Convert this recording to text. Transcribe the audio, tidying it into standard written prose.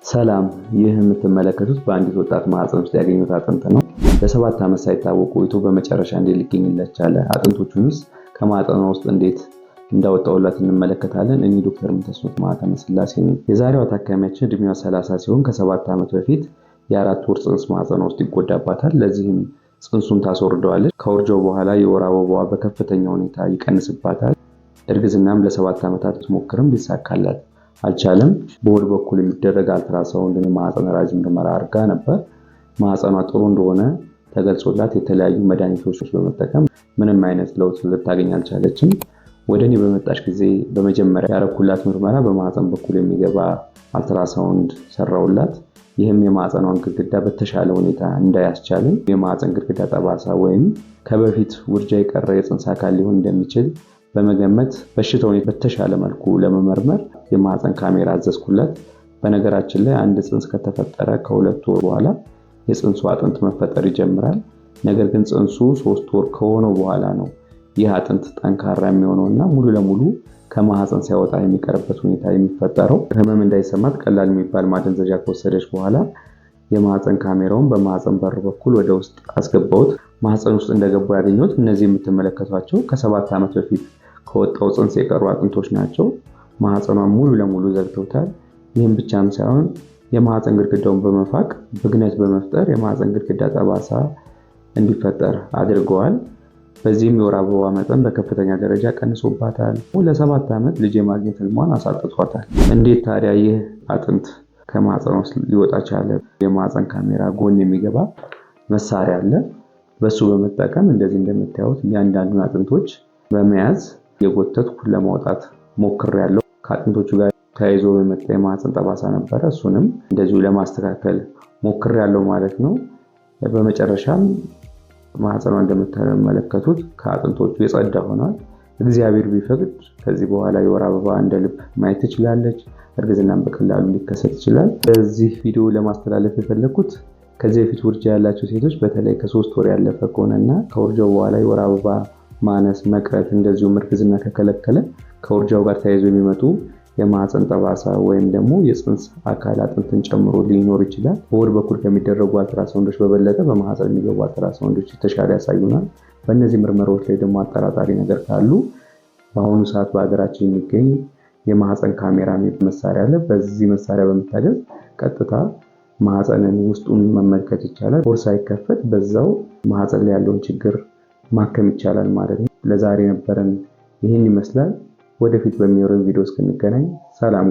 ሰላም፣ ይህ የምትመለከቱት በአንዲት ወጣት ማህፀን ውስጥ ያገኙት አጥንት ነው። ለ7 ዓመት ሳይታወቅ ቆይቶ በመጨረሻ እንዴት ሊገኝለት ቻለ? አጥንቶቹንስ ከማህፀኗ ውስጥ እንዴት እንዳወጣውላት እንመለከታለን። እኔ ዶክተር ምንተስኖት ማህተመ ስላሴ ነኝ። የዛሬዋ ታካሚያችን እድሜዋ 30 ሲሆን ከ7 ዓመት በፊት የ4 ወር ጽንስ ማህፀኗ ውስጥ ይጎዳባታል። ለዚህም ጽንሱን ታስወርደዋለች። ከውርጃው በኋላ የወር አበባዋ በከፍተኛ ሁኔታ ይቀንስባታል። እርግዝናም ለ7 ዓመታት ብትሞክርም ሊሳካላት አልቻለም። በሆድ በኩል የሚደረግ አልትራሳውንድ የማህፀን ራጅ ምርመራ አድርጋ ነበር። ማህፀኗ ጥሩ እንደሆነ ተገልጾላት የተለያዩ መድኃኒቶች በመጠቀም ምንም አይነት ለውጥ ልታገኝ አልቻለችም። ወደ እኔ በመጣች ጊዜ በመጀመሪያ ያረኩላት ምርመራ በማህፀን በኩል የሚገባ አልትራሳውንድ ሰራውላት። ይህም የማህፀኗን ግድግዳ በተሻለ ሁኔታ እንዳያስቻልን የማህፀን ግድግዳ ጠባሳ ወይም ከበፊት ውርጃ የቀረ የጽንስ አካል ሊሆን እንደሚችል በመገመት በሽታውን በተሻለ መልኩ ለመመርመር የማህፀን ካሜራ አዘዝኩላት። በነገራችን ላይ አንድ ጽንስ ከተፈጠረ ከ2 ወር በኋላ የጽንሱ አጥንት መፈጠር ይጀምራል። ነገር ግን ጽንሱ 3 ወር ከሆነው በኋላ ነው ይህ አጥንት ጠንካራ የሚሆነውና ሙሉ ለሙሉ ከማህፀን ሲያወጣ የሚቀርበት ሁኔታ የሚፈጠረው። ህመም እንዳይሰማት ቀላል የሚባል ማደንዘዣ ከወሰደች በኋላ የማህፀን ካሜራውን በማህፀን በር በኩል ወደ ውስጥ አስገባሁት። ማህፀን ውስጥ እንደገባው ያገኘሁት እነዚህ የምትመለከቷቸው ከ7 ዓመት በፊት ከወጣው ጽንስ የቀሩ አጥንቶች ናቸው። ማህፀኗን ሙሉ ለሙሉ ዘግተውታል። ይህም ብቻም ሳይሆን የማህፀን ግድግዳውን በመፋቅ ብግነት በመፍጠር የማህፀን ግድግዳ ጠባሳ እንዲፈጠር አድርገዋል። በዚህም የወር አበባ መጠን በከፍተኛ ደረጃ ቀንሶባታል። ለ7 ዓመት ልጅ የማግኘት ህልሟን አሳጥቷታል። እንዴት ታዲያ ይህ አጥንት ከማህፀኗ ውስጥ ሊወጣ ቻለ? የማህፀን ካሜራ ጎን የሚገባ መሳሪያ አለ። በሱ በመጠቀም እንደዚህ እንደምታዩት እያንዳንዱን አጥንቶች በመያዝ የጎተትኩ ለማውጣት ሞክሬያለሁ። ከአጥንቶቹ ጋር ተያይዞ በመጣ የማህፀን ጠባሳ ነበረ። እሱንም እንደዚሁ ለማስተካከል ሞክሬያለሁ ማለት ነው። በመጨረሻም ማህፀኗ እንደምትመለከቱት ከአጥንቶቹ የጸዳ ሆኗል። እግዚአብሔር ቢፈቅድ ከዚህ በኋላ የወር አበባ እንደ ልብ ማየት ትችላለች። እርግዝናም በቀላሉ ሊከሰት ይችላል። በዚህ ቪዲዮ ለማስተላለፍ የፈለኩት ከዚህ በፊት ውርጃ ያላቸው ሴቶች በተለይ ከ3 ወር ያለፈ ከሆነና ከውርጃው በኋላ የወር አበባ ማነስ፣ መቅረት እንደዚሁም እርግዝና ከከለከለ ከውርጃው ጋር ተያይዞ የሚመጡ የማህፀን ጠባሳ ወይም ደግሞ የጽንስ አካል አጥንትን ጨምሮ ሊኖር ይችላል። በሆድ በኩል ከሚደረጉ አልትራሳውንዶች በበለጠ በማህፀን የሚገቡ አልትራሳውንዶች የተሻለ ያሳዩናል። በእነዚህ ምርመራዎች ላይ ደግሞ አጠራጣሪ ነገር ካሉ በአሁኑ ሰዓት በሀገራችን የሚገኝ የማህፀን ካሜራ መሳሪያ አለ። በዚህ መሳሪያ በመታገዝ ቀጥታ ማህፀንን ውስጡን መመልከት ይቻላል። ሆድ ሳይከፈት በዛው ማህፀን ላይ ያለውን ችግር ማከም ይቻላል ማለት ነው። ለዛሬ ነበረን ይህን ይመስላል። ወደፊት በሚኖረን ቪዲዮ እስክንገናኝ ሰላም።